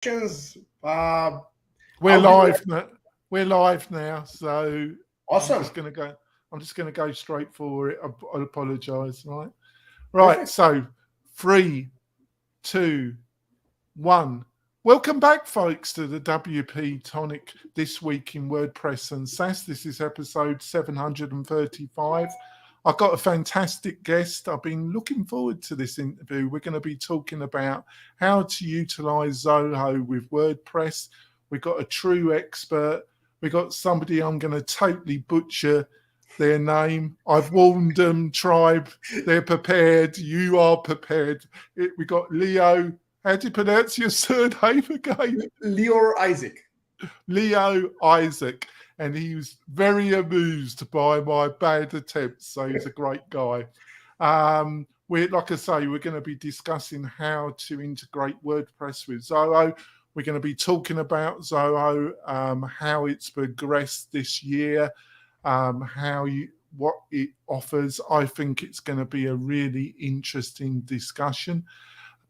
questions. We're live now. We're live now, so Awesome. I'm just gonna go straight for it. I apologise. Right. Perfect. So 3, 2, 1. Welcome back, folks, to the WP-Tonic This Week in WordPress and SaaS. This is episode 735. I've got a fantastic guest. I've been looking forward to this interview. We're going to be talking about how to utilize Zoho with WordPress. We've got a true expert. We've got somebody I'm going to totally butcher their name. I've warned them, tribe. They're prepared. You are prepared. We got Leo. How do you pronounce your surname again? Lior Izik. Leo Izik. And he was very amused by my bad attempts. So he's a great guy. Like I say, we're going to be discussing how to integrate WordPress with Zoho. We're going to be talking about Zoho, how it's progressed this year, what it offers. I think it's going to be a really interesting discussion.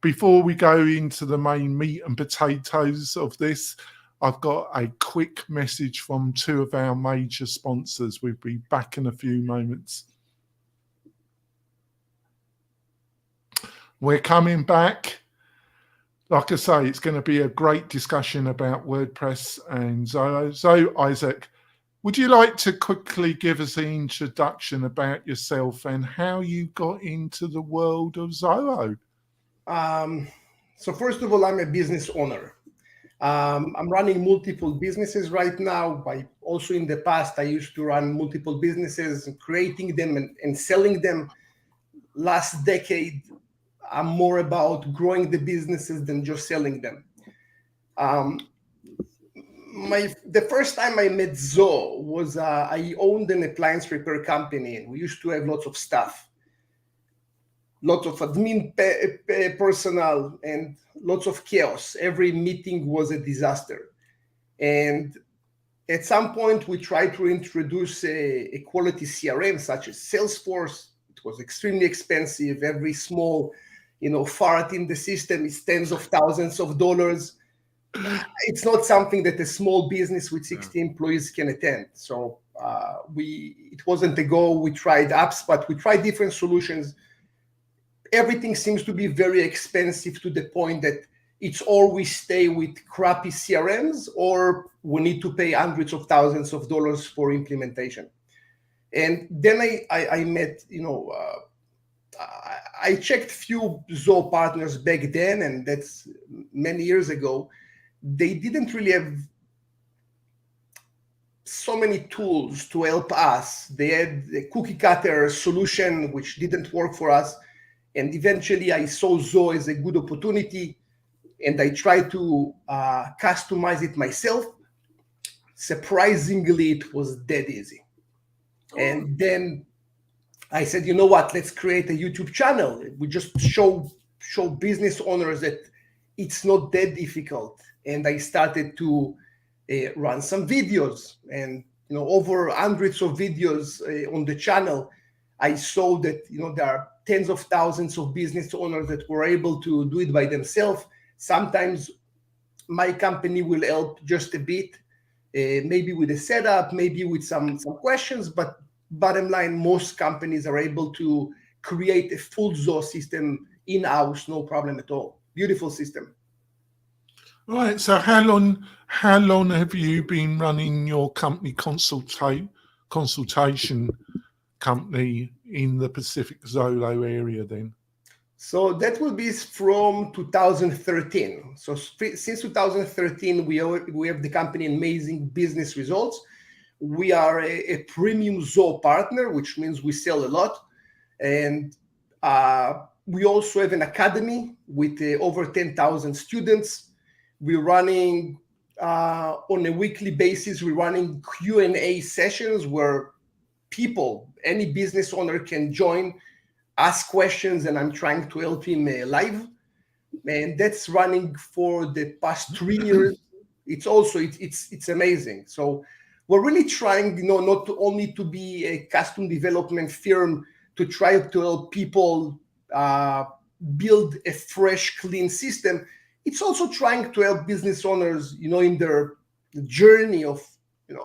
Before we go into the main meat and potatoes of this, I've got a quick message from 2 of our major sponsors. We'll be back in a few moments. We're coming back. Like I say, it's going to be a great discussion about WordPress and Zoho. So, Izik, would you like to quickly give us an introduction about yourself and how you got into the world of Zoho? So first of all, I'm a business owner. I'm running multiple businesses right now. Also in the past, I used to run multiple businesses, creating them and selling them. Last decade, I'm more about growing the businesses than just selling them. The first time I met Zoho was I owned an appliance repair company, and we used to have lots of stuff. Lots of admin personnel and lots of chaos. Every meeting was a disaster. And at some point, we tried to introduce a quality CRM such as Salesforce. It was extremely expensive. Every small, fart in the system is tens of thousands of dollars. It's not something that a small business with 60 employees can attend. So it wasn't a go. We tried apps, but we tried different solutions. Everything seems to be very expensive to the point that it's or we stay with crappy CRMs or we need to pay hundreds of thousands of dollars for implementation. And then I met, I checked few Zoho partners back then, and that's many years ago. They didn't really have so many tools to help us. They had a cookie cutter solution, which didn't work for us. And eventually I saw Zoho as a good opportunity, and I tried to customize it myself. Surprisingly, it was dead easy. And then I said, you know what, let's create a YouTube channel. We just show business owners that it's not that difficult. And I started to run some videos, and over hundreds of videos on the channel. I saw that there are tens of thousands of business owners that were able to do it by themselves. Sometimes my company will help just a bit, maybe with a setup, maybe with some questions, but bottom line, most companies are able to create a full Zoho system in-house, no problem at all. Beautiful system. Right. So how long have you been running your company consultation company in the Pacific Zoho area then? So that will be from 2013. So since 2013, we have the company Amazing Business Results. We are a premium Zoho partner, which means we sell a lot. And we also have an academy with over 10,000 students. We're running on a weekly basis. We're running Q&A sessions where any business owner can join, ask questions, and I'm trying to help him live. And that's running for the past 3 years. It's amazing. So we're really trying, not only to be a custom development firm, to try to help people build a fresh, clean system. It's also trying to help business owners, in their journey of,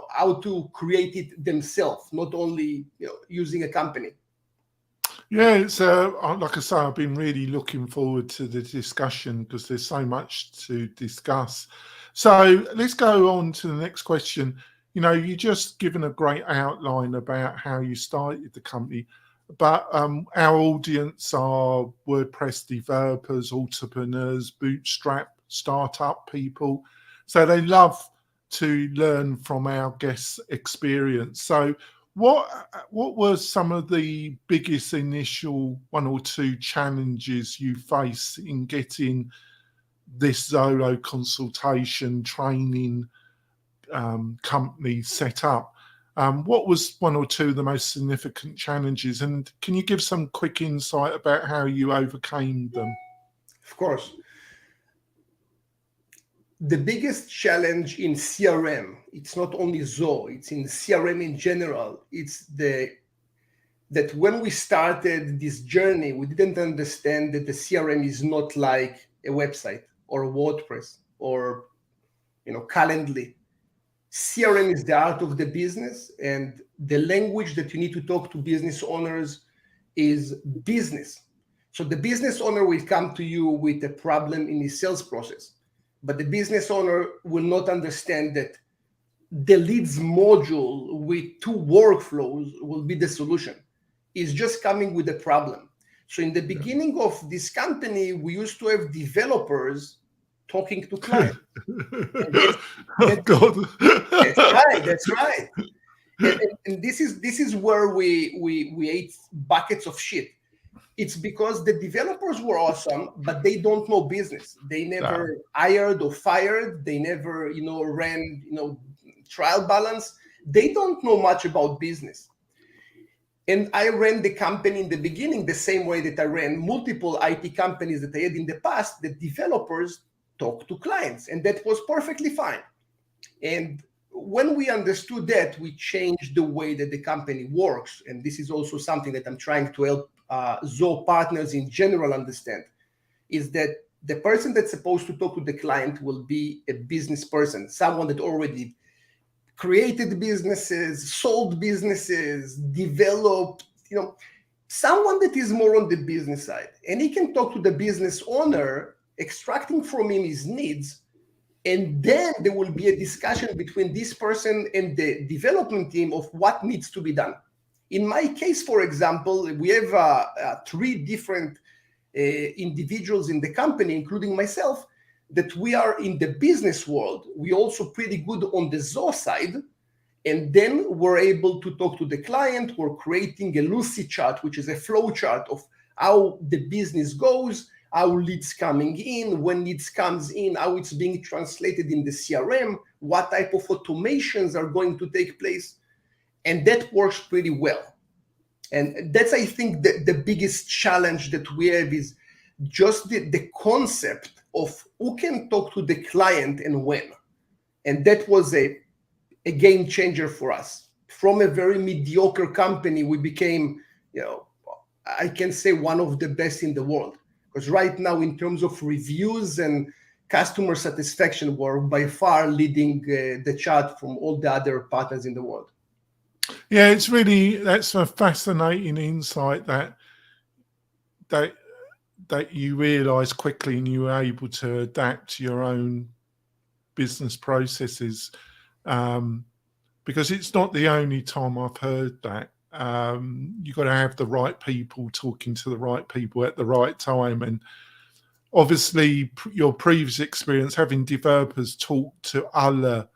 how to create it themselves, not only, using a company. Yeah, it's like I say, I've been really looking forward to the discussion because there's so much to discuss. So let's go on to the next question. You just given a great outline about how you started the company, but our audience are WordPress developers, entrepreneurs, bootstrap, startup people. So they love to learn from our guests' experience. So what were some of the biggest initial 1 or 2 challenges you face in getting this Zoho consultation training company set up? What was 1 or 2 of the most significant challenges? And can you give some quick insight about how you overcame them? Of course. The biggest challenge in CRM, it's not only Zoho, it's in CRM in general. It's that when we started this journey, we didn't understand that the CRM is not like a website or a WordPress or, Calendly. CRM is the art of the business, and the language that you need to talk to business owners is business. So the business owner will come to you with a problem in his sales process, but the business owner will not understand that the leads module with 2 workflows will be the solution. It's just coming with a problem. So in the beginning of this company, we used to have developers talking to clients. Oh, God. That's right. And this is where we ate buckets of shit. It's because the developers were awesome, but they don't know business. They never hired or fired. They never, ran, trial balance. They don't know much about business. And I ran the company in the beginning the same way that I ran multiple IT companies that I had in the past. The developers talk to clients, and that was perfectly fine. And when we understood that, we changed the way that the company works. And this is also something that I'm trying to help Zoho partners in general understand, is that the person that's supposed to talk to the client will be a business person, someone that already created businesses, sold businesses, developed, someone that is more on the business side. And he can talk to the business owner, extracting from him his needs. And then there will be a discussion between this person and the development team of what needs to be done. In my case, for example, we have 3 different individuals in the company, including myself, that we are in the business world. We also pretty good on the Zoho side. And then we're able to talk to the client. We're creating a Lucy chart, which is a flow chart of how the business goes, how leads coming in, when leads comes in, how it's being translated in the CRM, what type of automations are going to take place. And that works pretty well. And that's, I think, the biggest challenge that we have is just the concept of who can talk to the client and when. And that was a game changer for us. From a very mediocre company, we became, I can say one of the best in the world. Because right now, in terms of reviews and customer satisfaction, we're by far leading the chart from all the other partners in the world. Yeah, that's a fascinating insight that you realise quickly and you were able to adapt your own business processes, because it's not the only time I've heard that. You've got to have the right people talking to the right people at the right time. And obviously your previous experience having developers talk to other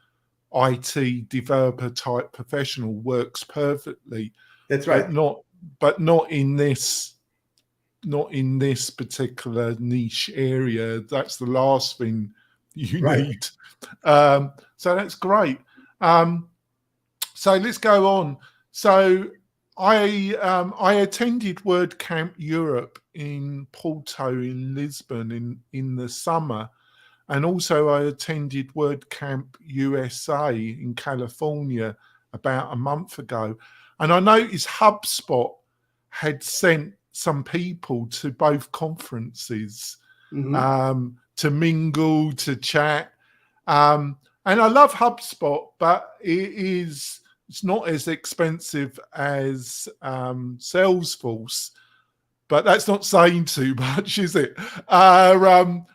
IT developer type professional works perfectly. That's right. But not in this particular niche area. That's the last thing you need. So that's great. So let's go on. So I attended WordCamp Europe in Porto in Lisbon in the summer. And also I attended WordCamp USA in California about a month ago. And I noticed HubSpot had sent some people to both conferences to mingle, to chat. And I love HubSpot, but it's not as expensive as Salesforce. But that's not saying too much, is it? But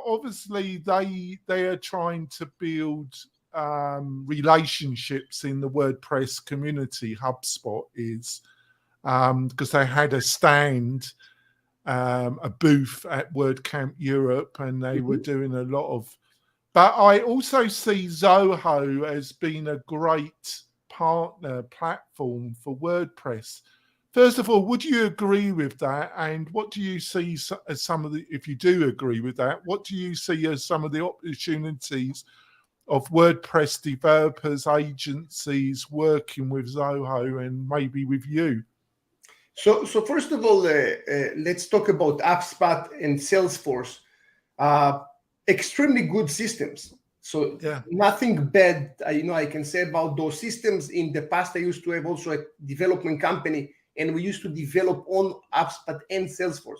obviously they are trying to build relationships in the WordPress community. HubSpot is, because they had a stand, a booth at WordCamp Europe, and they were doing a lot of. But I also see Zoho as being a great partner platform for WordPress. First of all, would you agree with that? And what do you see as some of the, if you do agree with that, what do you see as some of the opportunities of WordPress developers, agencies working with Zoho and maybe with you? So first of all, let's talk about HubSpot and Salesforce. Extremely good systems. So yeah, nothing bad, I can say about those systems. In the past, I used to have also a development company, and we used to develop on HubSpot and Salesforce.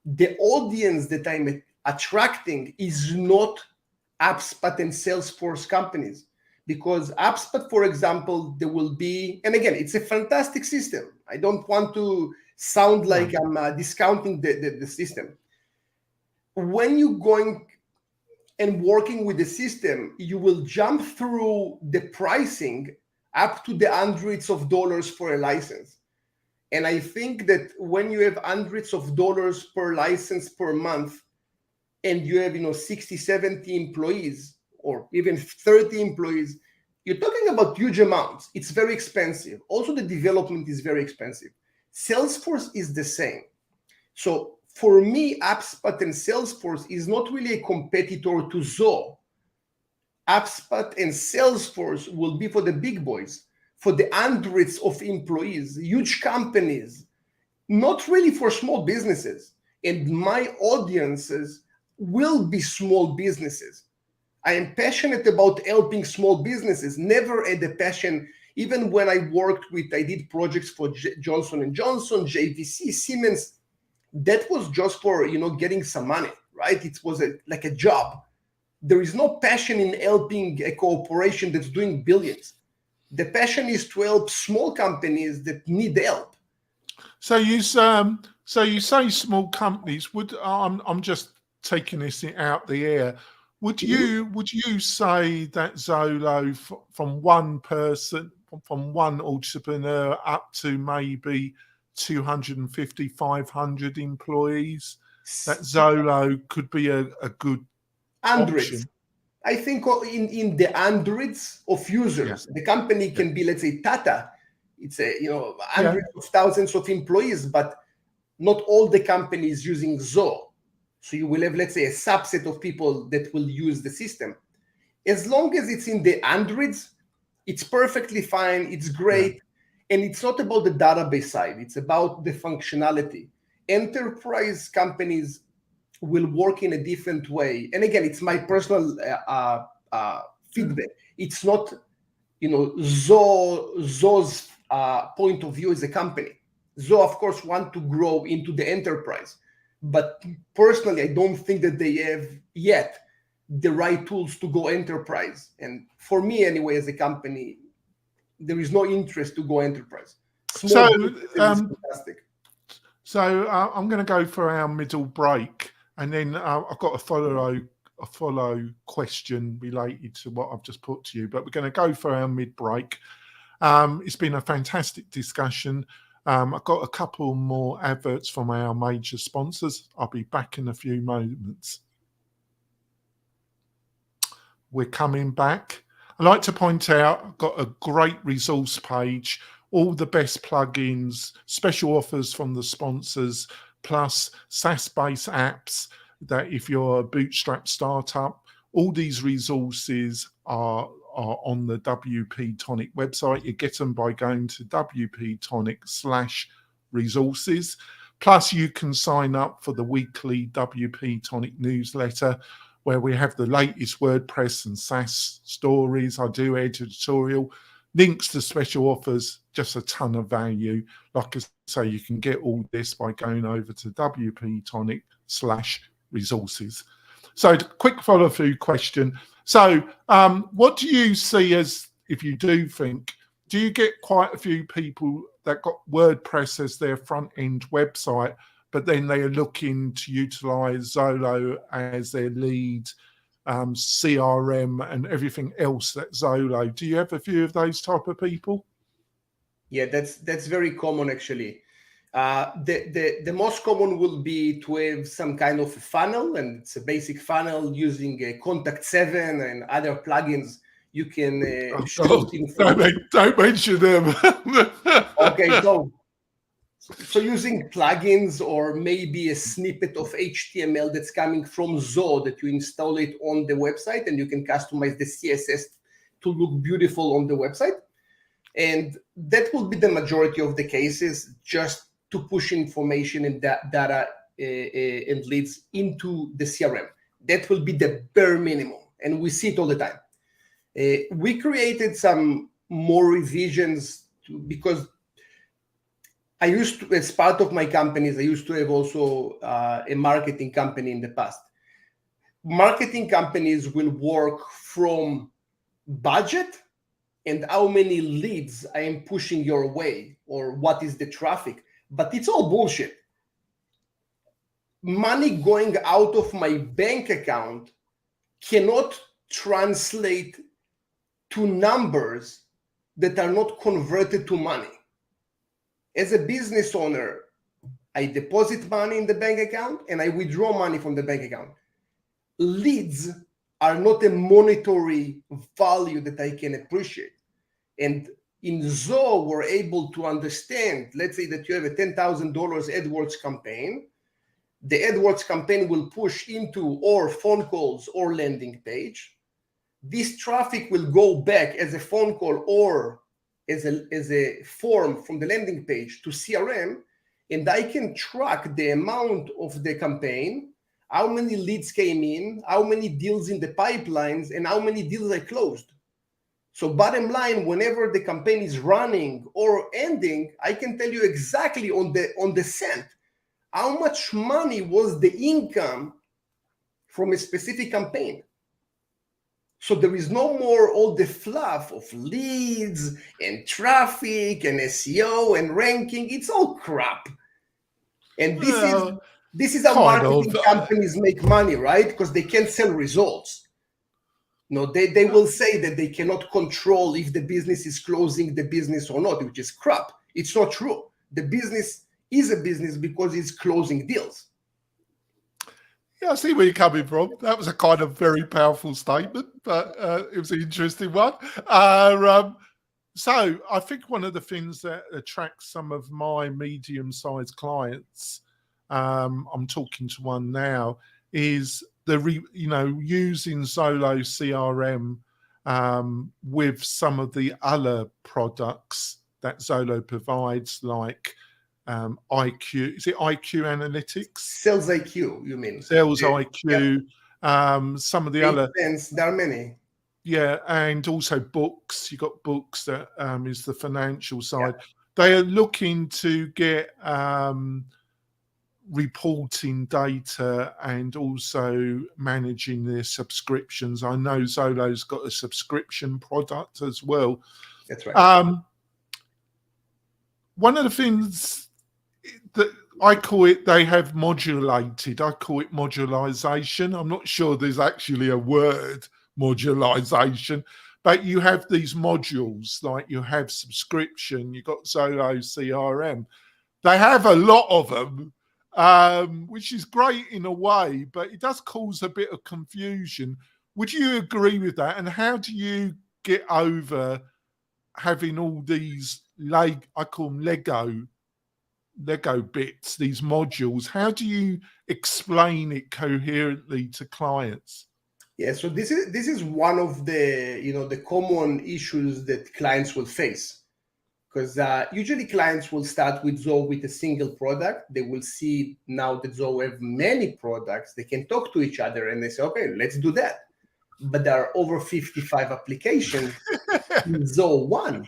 The audience that I'm attracting is not HubSpot and Salesforce companies, because HubSpot, for example, there will be, and again, it's a fantastic system. I don't want to sound like I'm discounting the system. When you're going and working with the system, you will jump through the pricing up to the hundreds of dollars for a license. And I think that when you have hundreds of dollars per license per month, and you have 60, 70 employees, or even 30 employees, you're talking about huge amounts. It's very expensive. Also, the development is very expensive. Salesforce is the same. So for me, HubSpot and Salesforce is not really a competitor to Zoho. HubSpot and Salesforce will be for the big boys, for the hundreds of employees, huge companies, not really for small businesses. And my audiences will be small businesses. I am passionate about helping small businesses, never had a passion. Even when I did projects for Johnson & Johnson, JVC, Siemens, that was just for, getting some money, right? It was like a job. There is no passion in helping a corporation that's doing billions. The passion is to help small companies that need help. So you say small companies. I'm just taking this out the air. Would you say that Zoho, from one person, from one entrepreneur up to maybe 250, 500 employees, that Zoho could be a good hundreds option? I think in the hundreds of users. The company can be, let's say, Tata. It's hundreds of thousands of employees, but not all the companies using Zoho. So you will have, let's say, a subset of people that will use the system. As long as it's in the hundreds, it's perfectly fine. It's great. And it's not about the database side. It's about the functionality. Enterprise companies will work in a different way. And again, it's my personal feedback. It's not, Zoho's point of view as a company. Zoho, of course, want to grow into the enterprise. But personally, I don't think that they have yet the right tools to go enterprise. And for me, anyway, as a company, there is no interest to go enterprise. Small is fantastic. So I'm going to go for our middle break, and then I've got a follow question related to what I've just put to you. But we're going to go for our mid break. It's been a fantastic discussion. I've got a couple more adverts from our major sponsors. I'll be back in a few moments. We're coming back. I'd like to point out, I've got a great resource page, all the best plugins, special offers from the sponsors, plus SaaS-based apps that if you're a bootstrap startup, all these resources are on the WP-Tonic website. You get them by going to WP-Tonic/resources. Plus, you can sign up for the weekly WP-Tonic newsletter, where we have the latest WordPress and SaaS stories. I do editorial, links to special offers, just a ton of value. Like I say, you can get all this by going over to WP-Tonic zoho.com/resources. So quick follow-through question. So what do you see as, if you do think, do you get quite a few people that got WordPress as their front-end website, but then they are looking to utilize Zoho as their lead CRM and everything else that Zoho? Do you have a few of those type of people? Yeah, that's very common actually. The most common will be to have some kind of a funnel, and it's a basic funnel using Contact 7 and other plugins. You can shoot information. Don't mention them. Okay, so using plugins or maybe a snippet of HTML that's coming from Zoho that you install it on the website, and you can customize the CSS to look beautiful on the website. And that will be the majority of the cases, just to push information and data and leads into the CRM. That will be the bare minimum, and we see it all the time. We created some more revisions because I used to, as part of my companies, I used to have also a marketing company in the past. Marketing companies will work from budget and how many leads I am pushing your way, or what is the traffic. But it's all bullshit. Money going out of my bank account cannot translate to numbers that are not converted to money. As a business owner, I deposit money in the bank account and I withdraw money from the bank account. Leads are not a monetary value that I can appreciate. And in Zoho, we're able to understand, let's say that you have a $10,000 AdWords campaign. The AdWords campaign will push into or phone calls or landing page. This traffic will go back as a phone call or as a form from the landing page to CRM, and I can track the amount of the campaign, how many leads came in, how many deals in the pipelines, and how many deals I closed. So bottom line, whenever the campaign is running or ending, I can tell you exactly on the cent how much money was the income from a specific campaign. So there is no more all the fluff of leads and traffic and SEO and ranking. It's all crap. And this is how marketing companies make money, right? Because they can't sell results. No, they will say that they cannot control if the business is closing the business or not, which is crap. It's not true. The business is a business because it's closing deals. Yeah, I see where you're coming from. That was a kind of very powerful statement, but it was an interesting one. So I think one of the things that attracts some of my medium-sized clients, I'm talking to one now, is using Zoho CRM with some of the other products that Zoho provides, like IQ. Is it IQ Analytics? Sales IQ, you mean? Sales IQ. Yeah. Some of the other. There are many. Yeah, and also books. You got books that is the financial side. Yeah. They are looking to get reporting data and also managing their subscriptions. I know Zoho's got a subscription product as well. That's right. One of the things that I call it, they have modulated. I call it modularization. I'm not sure there's actually a word, modularization, but you have these modules, like you have subscription, you've got Zoho CRM. They have a lot of them, which is great in a way, but it does cause a bit of confusion. Would you agree with that? And how do you get over having all these, I call them Lego bits, these modules? How do you explain it coherently to clients? Yeah, so this is one of the the common issues that clients will face, because usually clients will start with Zoho with a single product. They will see now that Zoho have many products, they can talk to each other, and they say, okay, let's do that. But there are over 55 applications in Zoho One,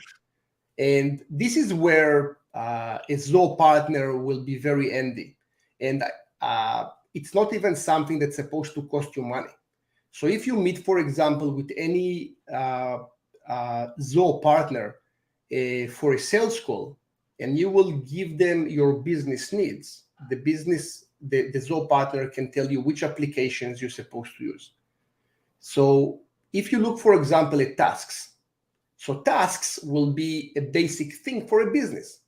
and this is where a Zoho partner will be very handy. And it's not even something that's supposed to cost you money. So if you meet, for example, with any Zoho partner for a sales call, and you will give them your business needs, the Zoho partner can tell you which applications you're supposed to use. So if you look, for example, at tasks, so tasks will be a basic thing for a business.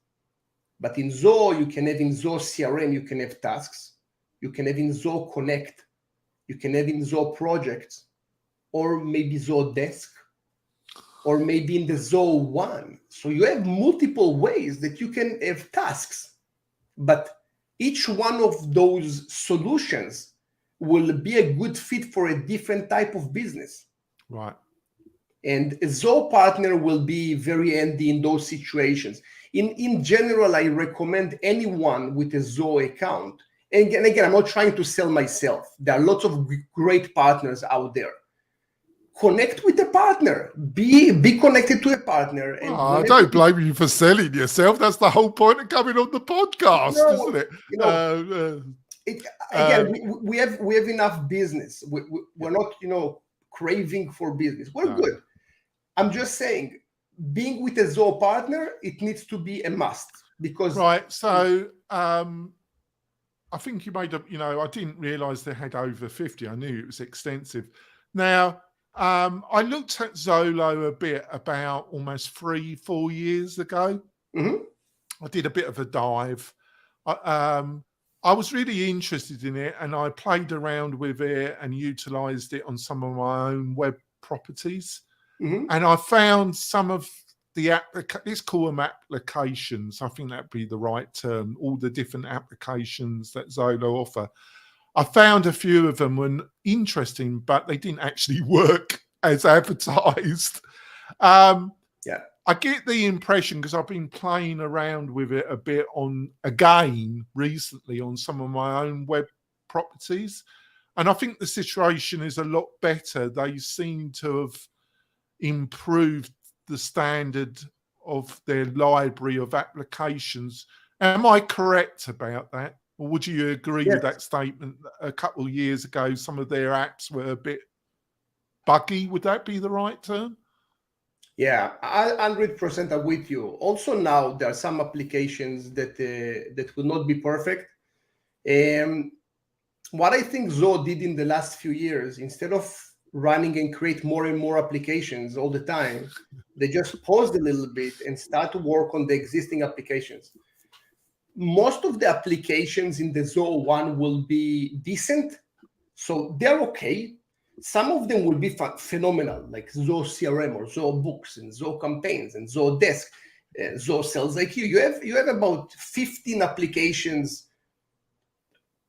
But in Zoho, you can have in Zoho CRM, you can have tasks. You can have in Zoho Connect. You can have in Zoho Projects, or maybe Zoho Desk, or maybe in the Zoho One. So you have multiple ways that you can have tasks. But each one of those solutions will be a good fit for a different type of business. Right. And a Zoho partner will be very handy in those situations. In general, I recommend anyone with a Zoho account. And again, I'm not trying to sell myself. There are lots of great partners out there. Connect with a partner. Be connected to a partner. And I don't blame you for selling yourself. That's the whole point of coming on the podcast, isn't it? Again, we have enough business. We're not, craving for business. We're good. I'm just saying, being with a Zoho partner, it needs to be a must. Because right. So I think you made up. I didn't realize they had over 50. I knew it was extensive. Now, I looked at Zoho a bit about almost 3-4 years ago. Mm-hmm. I did a bit of a dive. I was really interested in it, and I played around with it and utilized it on some of my own web properties. Mm-hmm. And I found some of the let's call them applications. I think that'd be the right term. All the different applications that Zoho offer. I found a few of them were interesting, but they didn't actually work as advertised. I get the impression, because I've been playing around with it a bit recently on some of my own web properties. And I think the situation is a lot better. They seem to have improved the standard of their library of applications. Am I correct about that? Or would you agree with that statement that a couple of years ago, some of their apps were a bit buggy? Would that be the right term? Yeah, 100% I'm with you. Also now there are some applications that will not be perfect. What I think Zoho did in the last few years, instead of running and create more and more applications all the time, they just paused a little bit and start to work on the existing applications. Most of the applications in the Zoho One will be decent, so they're okay. Some of them will be phenomenal, like Zoho CRM or Zoho Books and Zoho Campaigns and Zoho Desk, Zoho Sales IQ. You have about 15 applications,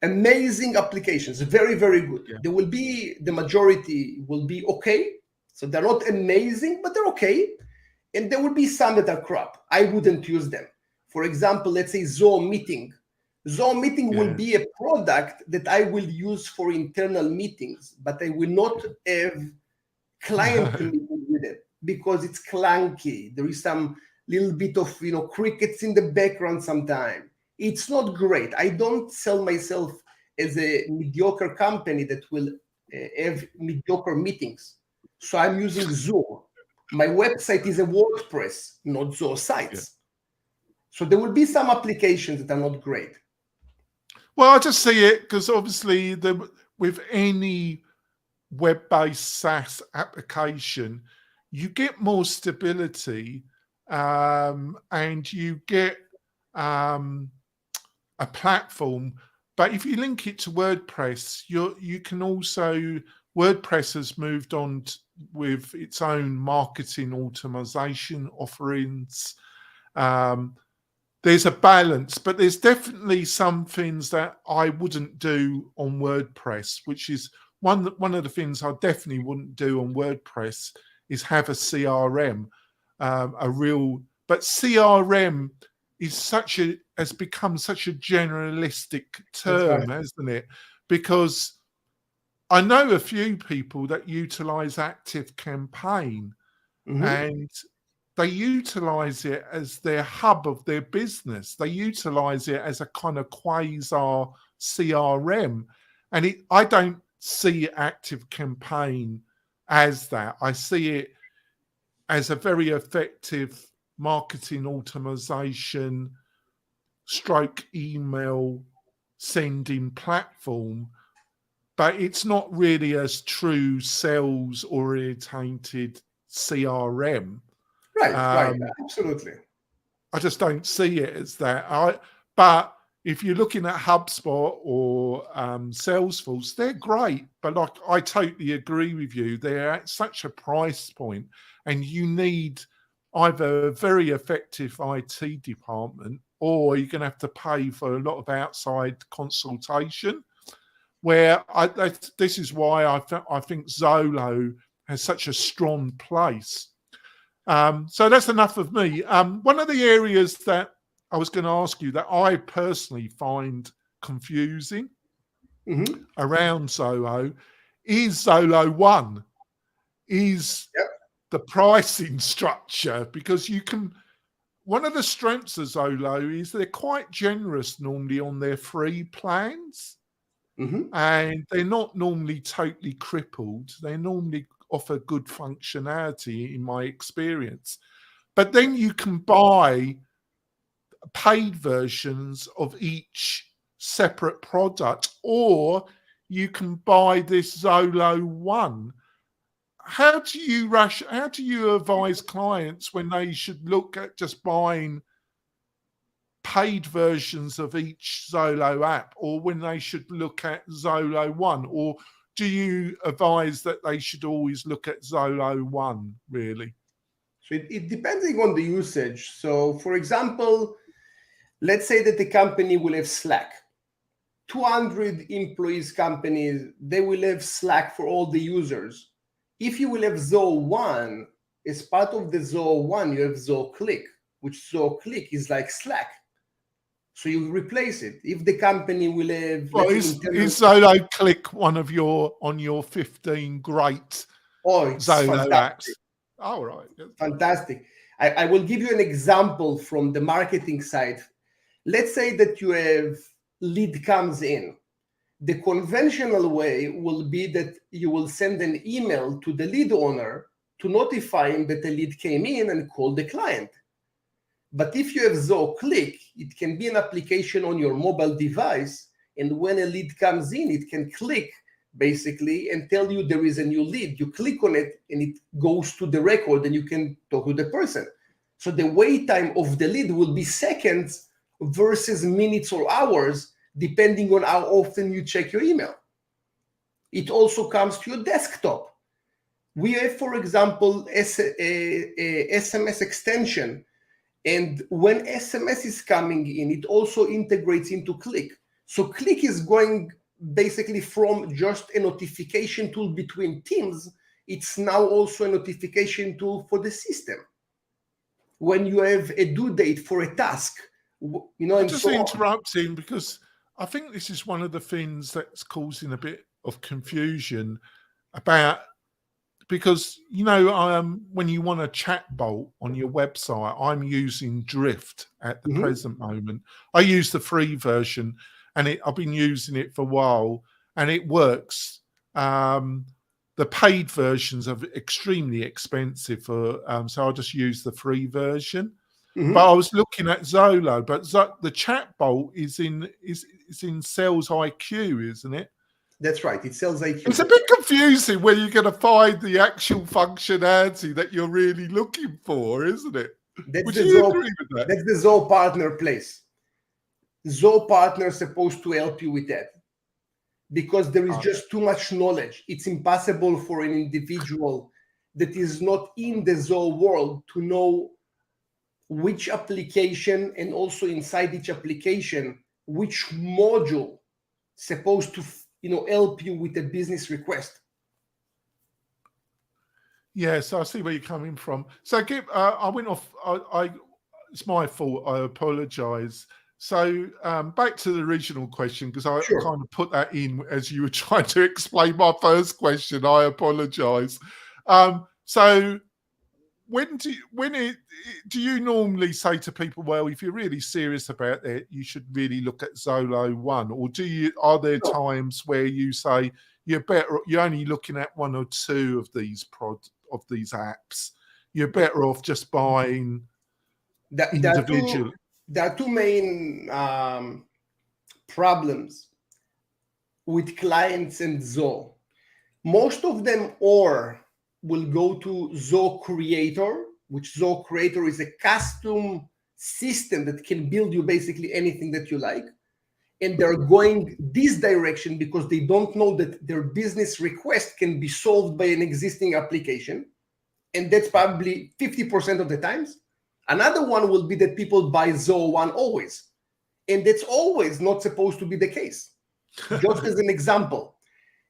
amazing applications, very, very good. Yeah. The majority will be okay. So they're not amazing, but they're okay. And there will be some that are crap. I wouldn't use them. For example, let's say Zoho Meeting. Zoho Meeting will be a product that I will use for internal meetings, but I will not have client meetings with it because it's clunky. There is some little bit of crickets in the background sometimes. It's not great. I don't sell myself as a mediocre company that will have mediocre meetings. So I'm using Zoho. My website is a WordPress, not Zoho sites. Yeah. So there will be some applications that are not great. Well, I just see it because obviously with any web-based SaaS application, you get more stability and you get a platform. But if you link it to WordPress, you can also, WordPress has moved on with its own marketing automation offerings. There's a balance, but there's definitely some things that I wouldn't do on WordPress, which is one of the things I definitely wouldn't do on WordPress is have a CRM, but CRM has become such a generalistic term, hasn't it? Because I know a few people that utilize ActiveCampaign, and they utilize it as their hub of their business. They utilize it as a kind of quasi CRM. And I don't see Active Campaign as that. I see it as a very effective marketing automation stroke email sending platform, but it's not really as true sales orientated CRM. Right, absolutely. I just don't see it as that. But if you're looking at HubSpot or Salesforce, they're great. But like, I totally agree with you. They're at such a price point, and you need either a very effective IT department, or you're going to have to pay for a lot of outside consultation. Where this is why I think Zoho has such a strong place. So that's enough of me. One of the areas that I was going to ask you that I personally find confusing around Zoho is Zoho One, is the pricing structure, because you can. One of the strengths of Zoho is they're quite generous normally on their free plans, and they're not normally totally crippled. They normally offer good functionality in my experience. But then you can buy paid versions of each separate product, or you can buy this Zoho One. How do you advise clients when they should look at just buying paid versions of each Zoho app, or when they should look at Zoho One? Or do you advise that they should always look at Zoho One, really? So it depending on the usage. So for example, let's say that the company will have Slack. 200 employees companies, they will have Slack for all the users. If you will have Zoho One, as part of the Zoho One, you have Zoho Click, which Zoho Click is like Slack. So you replace it. If the company will have... Well, is Zoho Click one of your 15 great Zoho apps? Oh, right. Fantastic. I will give you an example from the marketing side. Let's say that you have lead comes in. The conventional way will be that you will send an email to the lead owner to notify him that the lead came in and call the client. But if you have Zoho Click, it can be an application on your mobile device, and when a lead comes in, it can click basically and tell you there is a new lead. You click on it and it goes to the record and you can talk to the person. So the wait time of the lead will be seconds versus minutes or hours, depending on how often you check your email. It also comes to your desktop. We have, for example, a SMS extension. And when SMS is coming in, it also integrates into Click. So Click is going basically from just a notification tool between teams. It's now also a notification tool for the system. When you have a due date for a task, I'm just interrupting because I think this is one of the things that's causing a bit of confusion about, because, when you want a chatbot on your website, I'm using Drift at the present moment. I use the free version, and I've been using it for a while, and it works. The paid versions are extremely expensive, so I'll just use the free version. But I was looking at Zoho, but the chatbot is in Sales IQ, isn't it? That's right. It Sales IQ. It's a bit confusing where you're going to find the actual functionality that you're really looking for, isn't it? Would you agree with that? That's the Zoho Partner place. Zoho Partner is supposed to help you with that, because there is just too much knowledge. It's impossible for an individual that is not in the Zoho world to know which application, and also inside each application, which module supposed to help you with a business request. Yes, I see where you're coming from. So I went off. It's my fault. I apologize. So back to the original question, because I kind of put that in as you were trying to explain my first question. I apologize. So do you normally say to people, well, if you're really serious about it, you should really look at Zoho One, or are there times where you say you're only looking at one or two of these apps, you're better off just buying individual? There are two main problems with clients and Zoho. Most of them will go to Zoho Creator, which Zoho Creator is a custom system that can build you basically anything that you like. And they're going this direction because they don't know that their business request can be solved by an existing application. And that's probably 50% of the times. Another one will be that people buy Zoho One always. And that's always not supposed to be the case. Just as an example,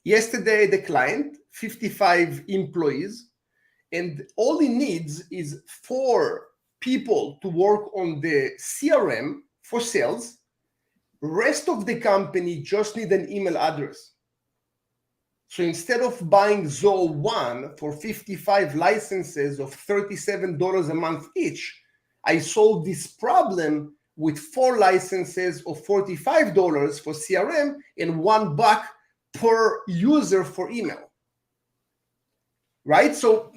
yesterday, the client, 55 employees, and all he needs is 4 people to work on the CRM for sales. Rest of the company just need an email address. So instead of buying Zoho One for 55 licenses of $37 a month each, I solved this problem with 4 licenses of $45 for CRM and $1 per user for email, right? So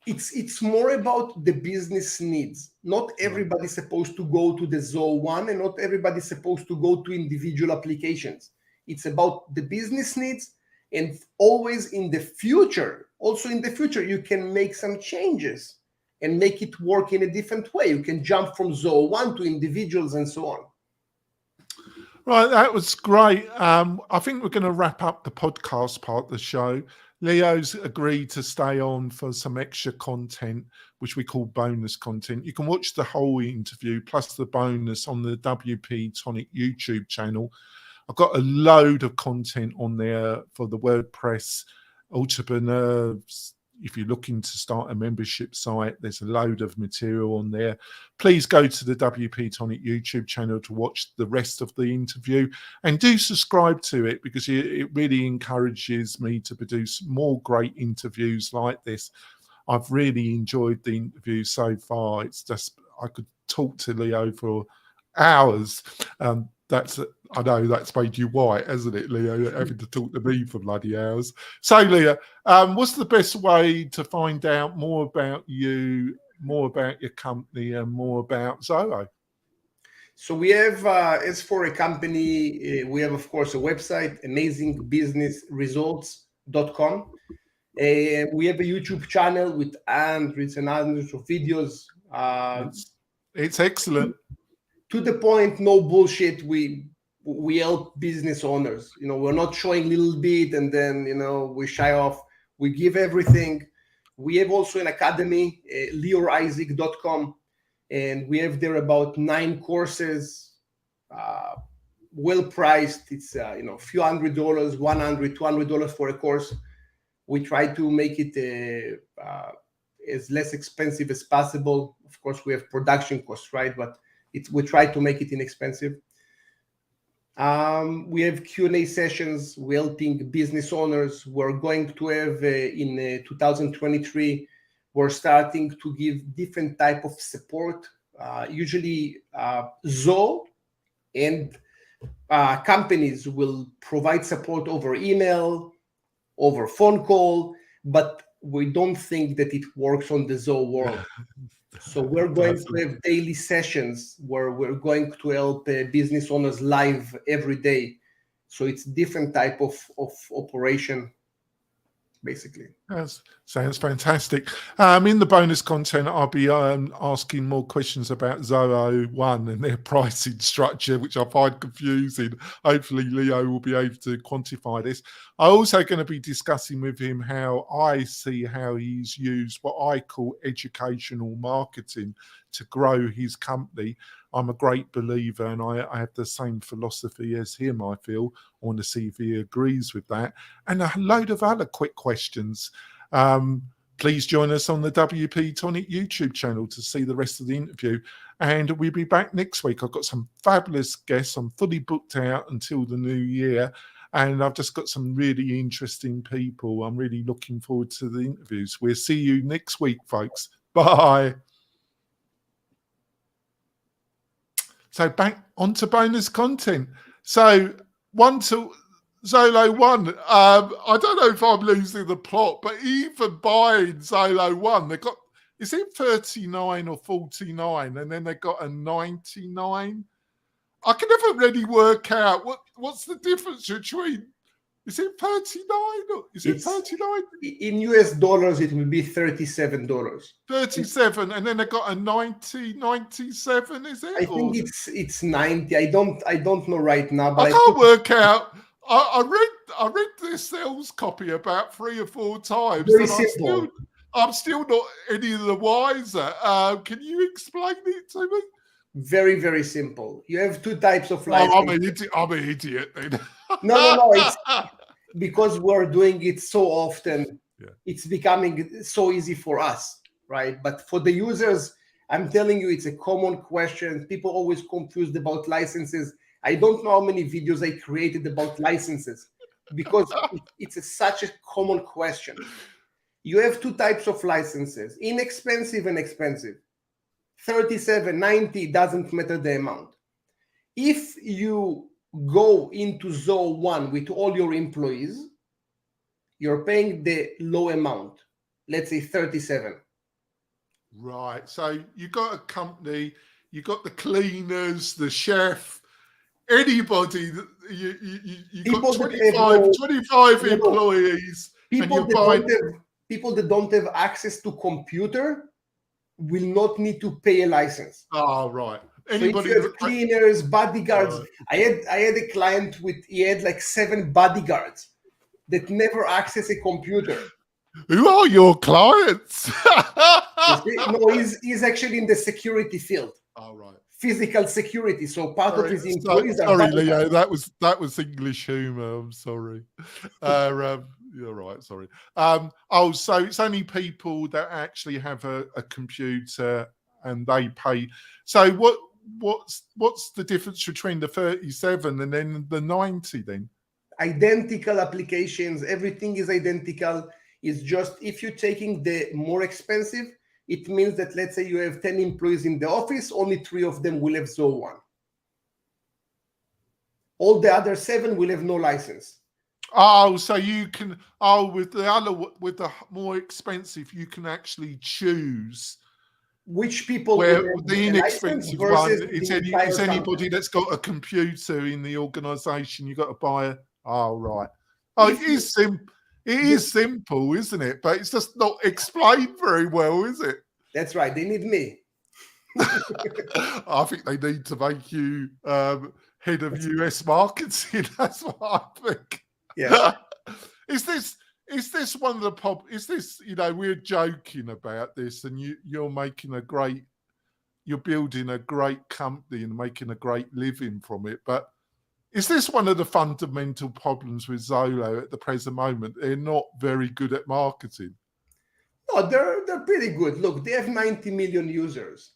it's more about the business needs. Not everybody's supposed to go to the Zoho One, and not everybody's supposed to go to individual applications. It's about the business needs, and always in the future, you can make some changes and make it work in a different way. You can jump from Zoho One to individuals and so on. Right, that was great. I think we're going to wrap up the podcast part of the show. Lior's agreed to stay on for some extra content, which we call bonus content. You can watch the whole interview plus the bonus on the WP-Tonic YouTube channel. I've got a load of content on there for the WordPress entrepreneurs. If you're looking to start a membership site, there's a load of material on there. Please go to the WP-Tonic YouTube channel to watch the rest of the interview, and do subscribe to it because it really encourages me to produce more great interviews like this. I've really enjoyed the interview so far. It's just, I could talk to Lior for hours. I know that's made you white, hasn't it, Lior, having to talk to me for bloody hours. So, Lior, what's the best way to find out more about you, more about your company, and more about Zoho? So we have, as for a company, we have, of course, a website, amazingbusinessresults.com. We have a YouTube channel with hundreds and hundreds of videos. It's excellent. To the point, no bullshit. We help business owners. We're not showing a little bit and then we shy off. We give everything. We have also an academy, liorizik.com, and we have there about 9 courses, well priced. It's a few $100, $100, $200 for a course. We try to make it as less expensive as possible. Of course, we have production costs, right? But we try to make it inexpensive. We have Q&A sessions. We're helping business owners. We're going to have in 2023, we're starting to give different type of support. Usually Zoho and companies will provide support over email, over phone call, but we don't think that it works on the Zoho world. So we're going to have daily sessions where we're going to help business owners live every day. So it's different type of operation, basically. That sounds fantastic. In the bonus content, I'll be asking more questions about Zoho One and their pricing structure, which I find confusing. Hopefully, Lior will be able to quantify this. I'm also going to be discussing with him how I see how he's used what I call educational marketing to grow his company. I'm a great believer, and I have the same philosophy as him, I feel. I want to see if he agrees with that. And a load of other quick questions. Please join us on the WP-Tonic YouTube channel to see the rest of the interview. And we'll be back next week. I've got some fabulous guests. I'm fully booked out until the new year. And I've just got some really interesting people. I'm really looking forward to the interviews. We'll see you next week, folks. Bye. So back onto bonus content. So one to Zoho 1. I don't know if I'm losing the plot, but even buying Zoho 1, they got, is it 39 or 49? And then they got a 99. I can never really work out what's the difference between, is it 39 or is it 39? In US dollars, it will be $37. 37, and then they got a 97, is it? I think it's 90. I don't know right now, but I can't work out. I read the sales copy about 3 or 4 times. Very simple. I'm still not any of the wiser. Can you explain it to me? Very, very simple. You have 2 types of licenses. I'm an idiot then. No. It's because we're doing it so often. Yeah. It's becoming so easy for us, right? But for the users, I'm telling you, it's a common question. People always confused about licenses. I don't know how many videos I created about licenses because it's such a common question. You have 2 types of licenses, inexpensive and expensive. 37, 90, doesn't matter the amount. If you go into Zoho 1 with all your employees, you're paying the low amount, let's say 37. Right. So you got a company, you got the cleaners, the chef, anybody. You got 25 employees. People that don't have access to computer will not need to pay a license. Oh, right. Anybody, so if you have cleaners, bodyguards. Right. I had a client he had like 7 bodyguards that never access a computer. Who are your clients? No, he's actually in the security field. Oh, right. Physical security. So part of his employees are. Sorry, Leo, that was English humor. I'm sorry. You're right. Sorry. So it's only people that actually have a computer and they pay. So what's the difference between the 37 and then the 90 then? Identical applications. Everything is identical. It's just if you're taking the more expensive, it means that let's say you have 10 employees in the office, only 3 of them will have Zoho 1. All the other 7 will have no license. Oh, so you can, with the more expensive, you can actually choose which people where the inexpensive one, it's anybody that's got a computer in the organization. You got to buy it. Oh, right. Oh, it is simple. It is simple, isn't it? But it's just not explained very well, is it? That's right. They need me. I think they need to make you head of US marketing. That's what I think. Yeah. Is this one of the problems? Is this, we're joking about this, and you're building a great company and making a great living from it, but is this one of the fundamental problems with Zoho at the present moment? They're not very good at marketing. No, they're pretty good. Look, they have 90 million users.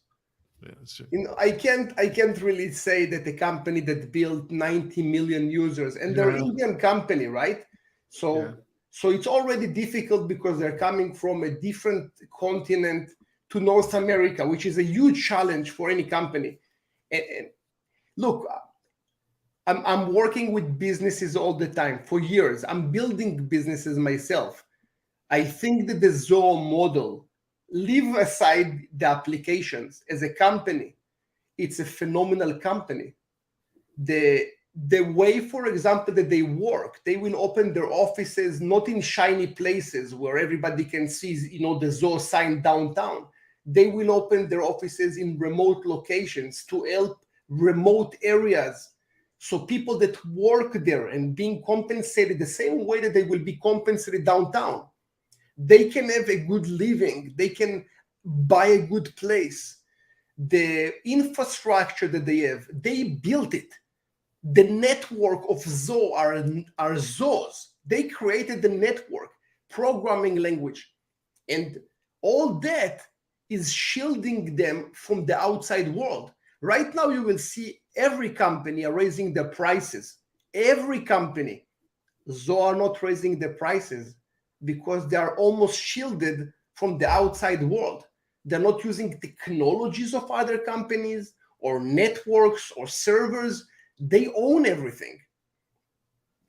Yeah, that's true. I can't really say that a company that built 90 million users, and they're an Indian company, right? So it's already difficult because they're coming from a different continent to North America, which is a huge challenge for any company. And look, I'm working with businesses all the time for years. I'm building businesses myself. I think that the Zoho model, leave aside the applications, as a company, it's a phenomenal company. The way, for example, that they work, they will open their offices not in shiny places where everybody can see, the Zoho sign downtown. They will open their offices in remote locations to help remote areas. So people that work there and being compensated the same way that they will be compensated downtown, they can have a good living. They can buy a good place. The infrastructure that they have, they built it. The network of Zoho are Zohos. They created the network, programming language. And all that is shielding them from the outside world. Right now, you will see every company are raising their prices. Every company. Zoho are not raising their prices because they are almost shielded from the outside world. They're not using technologies of other companies or networks or servers. They own everything.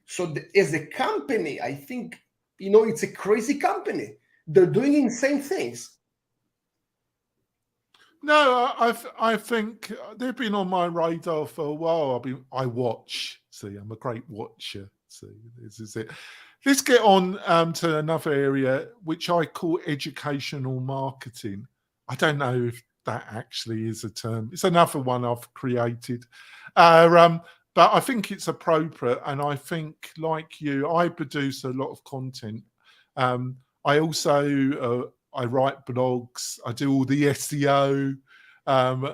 So as a company, I think, it's a crazy company. They're doing insane things. No, I think they've been on my radar for a while. I watch. See, I'm a great watcher. See, this is it. Let's get on to another area which I call educational marketing. I don't know if that actually is a term. It's another one I've created. But I think it's appropriate, and I think, like you, I produce a lot of content. I also I write blogs. I do all the SEO. But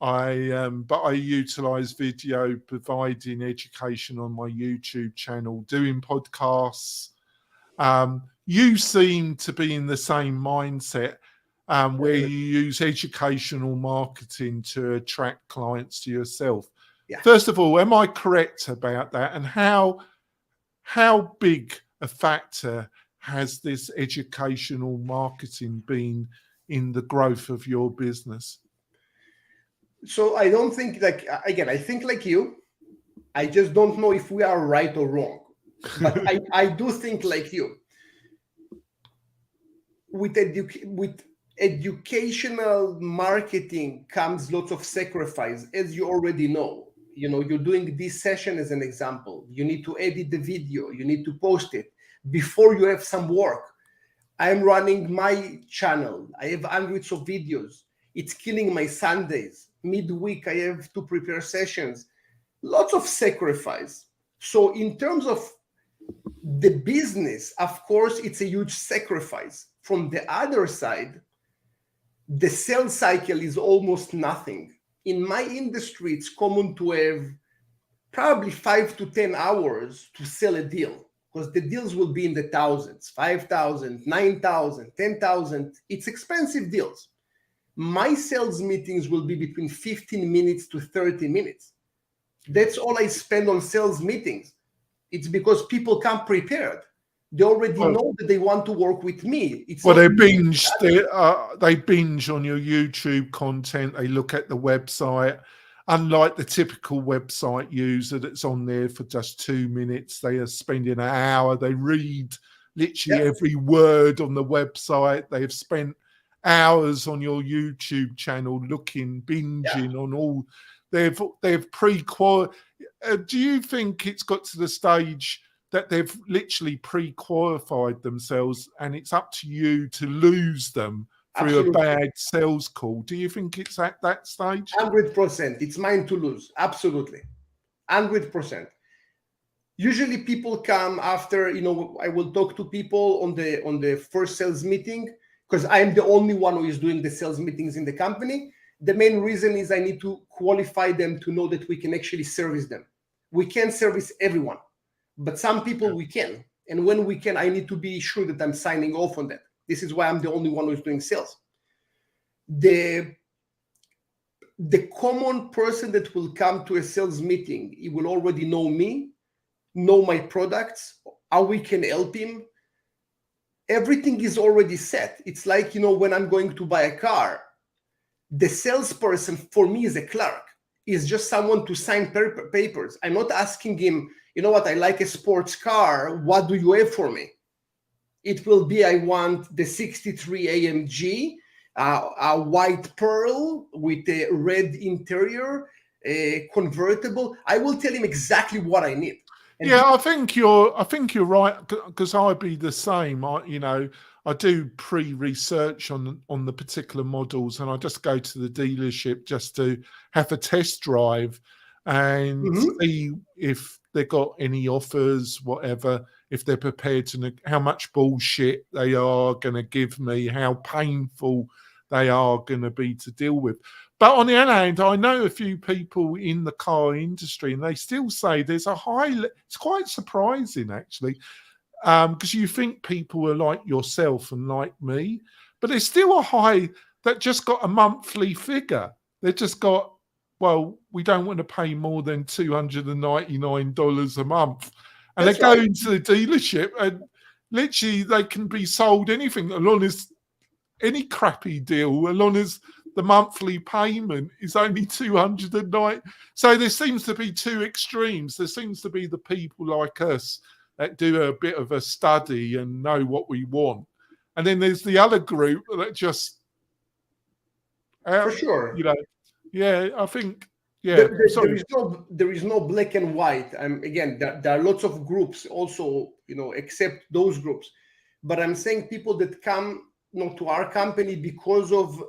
I utilize video, providing education on my YouTube channel, doing podcasts. You seem to be in the same mindset where you use educational marketing to attract clients to yourself. Yeah. First of all, am I correct about that? And how big a factor has this educational marketing been in the growth of your business? So I don't think, I think like you. I just don't know if we are right or wrong. But I do think like you. With educational marketing comes lots of sacrifice, as you already know. You're doing this session as an example. You need to edit the video. You need to post it before you have some work. I'm running my channel. I have hundreds of videos. It's killing my Sundays. Midweek, I have to prepare sessions. Lots of sacrifice. So in terms of the business, of course, it's a huge sacrifice. From the other side, the sales cycle is almost nothing. In my industry, it's common to have probably 5 to 10 hours to sell a deal, because the deals will be in the thousands, 5,000, 9,000, 10,000. It's expensive deals. My sales meetings will be between 15 minutes to 30 minutes. That's all I spend on sales meetings. It's because people come prepared. They already know that they want to work with me. They binge. They binge on your YouTube content. They look at the website. Unlike the typical website user that's on there for just 2 minutes, they are spending an hour. They read literally every word on the website. They have spent hours on your YouTube channel looking, binging on all. They've pre-qualified. Do you think it's got to the stage that they've literally pre-qualified themselves, and it's up to you to lose them through a bad sales call? Do you think it's at that stage? 100%. It's mine to lose. Absolutely. 100%. Usually people come after, I will talk to people on the first sales meeting, because I'm the only one who is doing the sales meetings in the company. The main reason is I need to qualify them to know that we can actually service them. We can't service everyone, but some people we can. And when we can, I need to be sure that I'm signing off on that. This is why I'm the only one who's doing sales. The common person that will come to a sales meeting, he will already know me, know my products, how we can help him. Everything is already set. It's like, when I'm going to buy a car, the salesperson for me is a clerk. Is just someone to sign papers. I'm not asking him, I like a sports car. What do you have for me? It will be, I want the 63 AMG, a white pearl with a red interior, a convertible. I will tell him exactly what I need. And I think you're right, because I'd be the same. I do pre-research on the particular models, and I just go to the dealership just to have a test drive and see if they've got any offers, whatever, if they're prepared to, how much bullshit they are going to give me, how painful they are going to be to deal with. But on the other hand, I know a few people in the car industry, and they still say there's a high, it's quite surprising actually, because you think people are like yourself and like me, but there's still a high that just got a monthly figure. They've just got, well, we don't want to pay more than $299 a month. And they go into the dealership and literally they can be sold anything as long as any crappy deal, as long as the monthly payment is only 209. So there seems to be two extremes. There seems to be the people like us that do a bit of a study and know what we want. And then there's the other group that just, For sure. I think, there is no black and white. Again, there are lots of groups also, except those groups. But I'm saying people that come to our company because of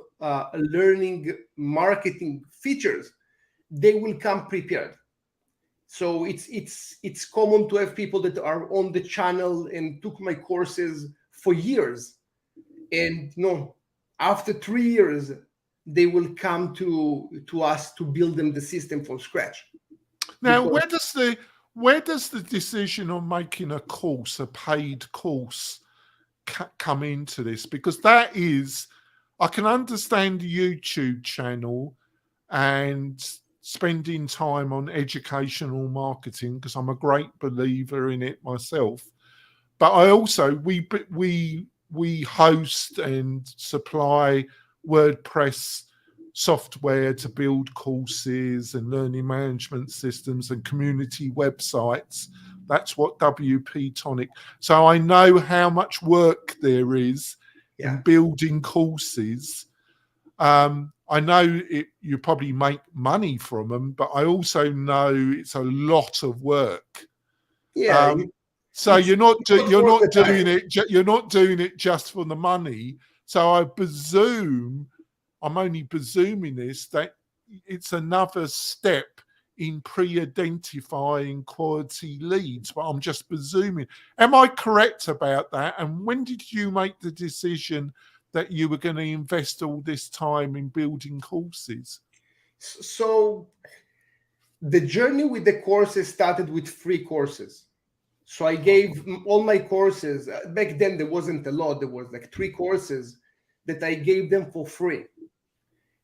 learning marketing features, they will come prepared. So it's common to have people that are on the channel and took my courses for years, and after 3 years they will come to us to build them the system from scratch. Now, where does the decision on making a course, a paid course, come into this? Because that is, I can understand the YouTube channel and spending time on educational marketing, because I'm a great believer in it myself. But I also, we host and supply WordPress software to build courses and learning management systems and community websites. That's what WP-Tonic. So I know how much work there is in building courses. I know you probably make money from them, but I also know it's a lot of work. So you're not doing it just for the money. So I presume, I'm only presuming this, that it's another step in pre-identifying quality leads, but I'm just presuming. Am I correct about that? And when did you make the decision that you were going to invest all this time in building courses? So the journey with the courses started with free courses. So I gave all my courses, back then there wasn't a lot, there was like 3 courses that I gave them for free.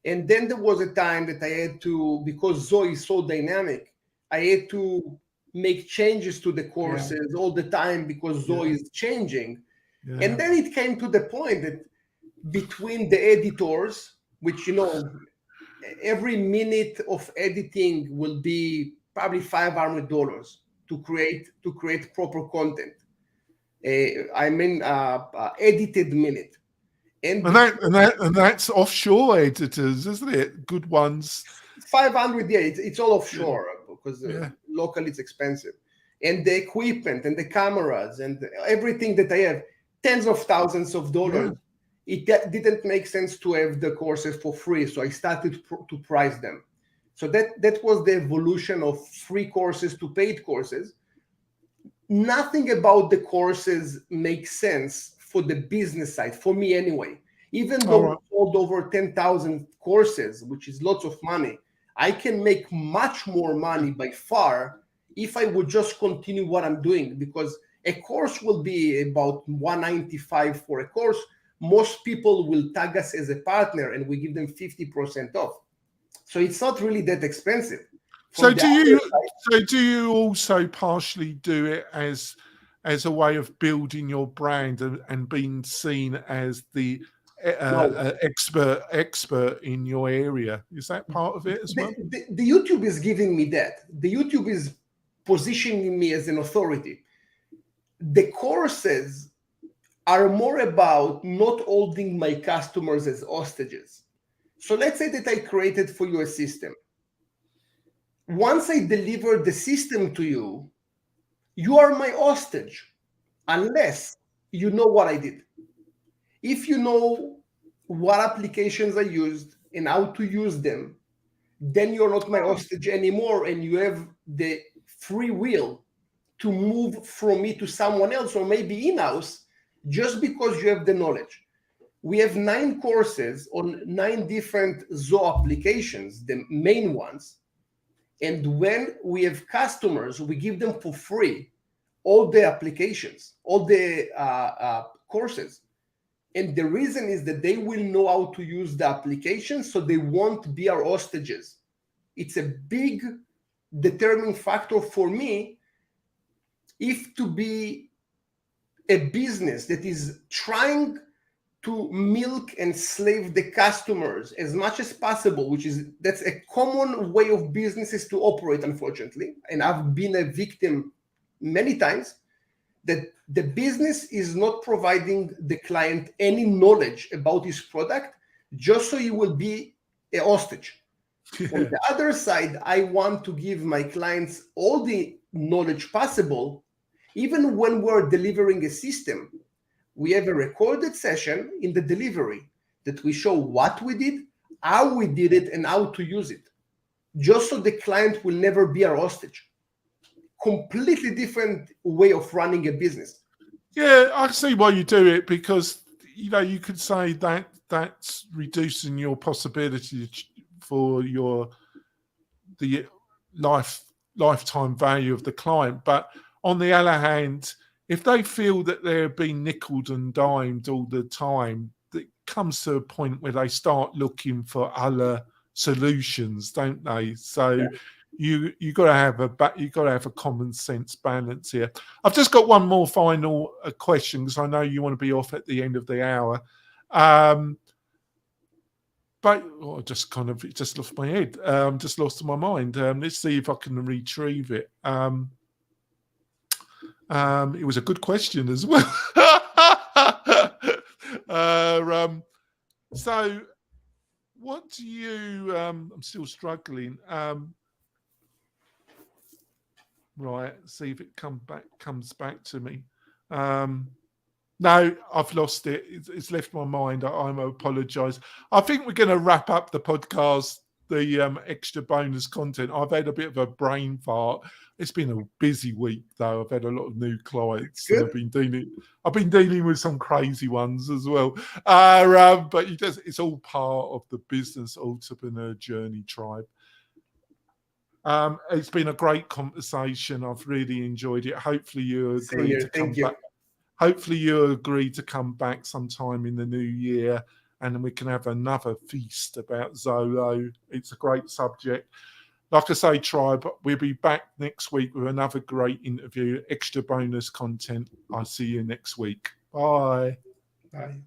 And then there was a time that I had to, because Zoho is so dynamic, I had to make changes to the courses all the time because Zoho is changing. And then it came to the point that between the editors, which, every minute of editing will be probably $500 to create proper content. Edited minute. And that's offshore editors, isn't it? Good ones. 500, it's all offshore because locally it's expensive. And the equipment and the cameras and everything that I have, tens of thousands of dollars. It didn't make sense to have the courses for free, so I started to price them. So that was the evolution of free courses to paid courses. Nothing about the courses makes sense for the business side, for me anyway. Even though we sold over 10,000 courses, which is lots of money, I can make much more money by far if I would just continue what I'm doing, because a course will be about $195 for a course. Most people will tag us as a partner and we give them 50% off. So it's not really that expensive. So do you also partially do it as a way of building your brand and being seen as the expert in your area? Is that part of it as well? The YouTube is giving me that. The YouTube is positioning me as an authority. The courses are more about not holding my customers as hostages. So let's say that I created for you a system. Once I deliver the system to you, you are my hostage, unless you know what I did. If you know what applications I used and how to use them, then you're not my hostage anymore, and you have the free will to move from me to someone else, or maybe in-house, just because you have the knowledge. We have 9 courses on 9 different Zoho applications, the main ones. And when we have customers, we give them for free all the applications, all the courses. And the reason is that they will know how to use the application, so they won't be our hostages. It's a big determining factor for me. If to be a business that is trying to milk and slave the customers as much as possible, that's a common way of businesses to operate, unfortunately. And I've been a victim many times, that the business is not providing the client any knowledge about his product, just so he will be a hostage. On the other side, I want to give my clients all the knowledge possible. Even when we're delivering a system, we have a recorded session in the delivery that we show what we did, how we did it, and how to use it, just so the client will never be our hostage. Completely different way of running a business. Yeah, I see why you do it, because you could say that that's reducing your possibility for the lifetime value of the client. But on the other hand, if they feel that they're being nickeled and dimed all the time, it comes to a point where they start looking for other solutions, don't they? So you got to have a common sense balance here. I've just got one more final question, because I know you want to be off at the end of the hour. But I just lost my head. Just lost my mind. Let's see if I can retrieve it. It was a good question as well. So what do you, I'm still struggling. Right, see if it comes back to me. No, I've lost it. It's left my mind. I apologise. I think we're going to wrap up the podcast, the extra bonus content. I've had a bit of a brain fart. It's been a busy week, though. I've had a lot of new clients. And I've been dealing with some crazy ones as well. But it's all part of the business entrepreneur journey tribe. It's been a great conversation. I've really enjoyed it. Hopefully you agree to come back. Hopefully you agree to come back sometime in the new year, and then we can have another feast about Zoho. It's a great subject. Like I say, tribe, we'll be back next week with another great interview, extra bonus content. I'll see you next week. Bye. Bye.